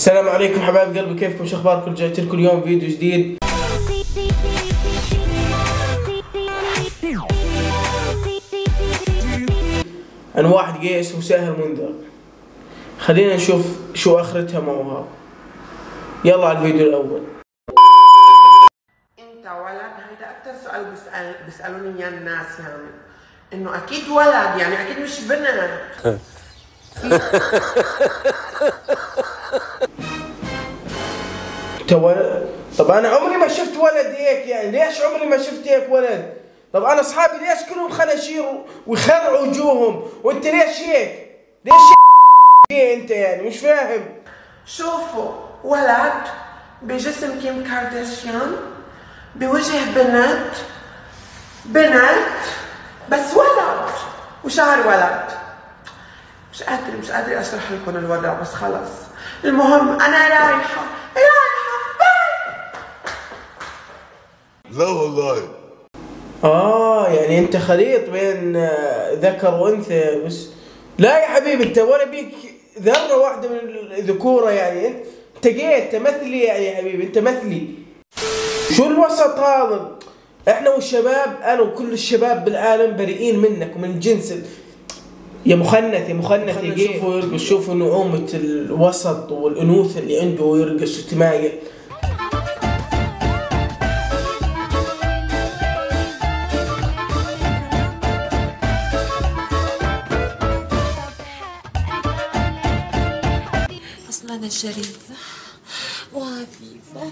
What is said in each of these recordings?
السلام عليكم حبايب قلبي، كيفكم؟ شو اخباركم؟ رجعت لكم اليوم فيديو جديد. انا واحد قيس وساهر منذر. خلينا نشوف شو اخرتها معه. يلا على الفيديو الاول. انت ولد؟ هيدا اكثر سؤال بيسالوني اياه الناس، يعني انه اكيد ولد، يعني اكيد مش بنت. انت ولد؟ طب انا عمري ما شفت ولد هيك، يعني ليش عمري ما شفت هيك ولد؟ طب انا اصحابي ليش كلهم خناشير ويخرعوا وجوههم، وانت ليش هيك؟ ليش انت يعني مش فاهم؟ شوفوا، ولد بجسم كيم كارداشيان، بوجه بنت بس ولد وشعر ولد. مش قادرة اشرح لكم الوضع، بس خلص. المهم انا رايحة باي. لا والله. يعني انت خليط بين ذكر وانثى بس. لا يا حبيبي، انت ولا بيك ذرة واحدة من الذكورة، يعني انت جيت تمثلي يعني يا حبيبي، انت مثلي. شو الوسط هذا؟ احنا والشباب، انا وكل الشباب بالعالم بريئين منك ومن جنس يا مخنث يا جيت. شوفوا يرقص، شوفوا نعومة الوسط والانوثة اللي عنده ويرقص وتمايل. أنا شريفة وعفيفة.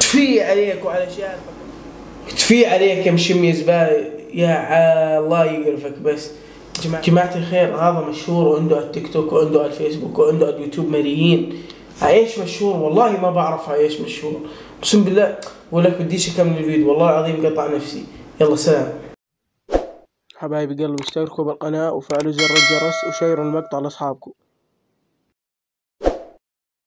تفي عليك وعلى شارفك، تفي عليك يا مشمي زبالة، يا الله يقرفك. بس جماعة الخير، هذا مشهور وعنده على التيك توك وعنده على الفيسبوك وعنده على اليوتيوب ملايين. عايش مشهور، والله ما بعرف عايش مشهور، اقسم بالله. ولك بديش اكمل الفيديو، والله العظيم قطع نفسي. يلا سلام حبايبي قلبي، اشتركوا بالقناة وفعلوا زر الجرس وشيروا المقطع لاصحابكم.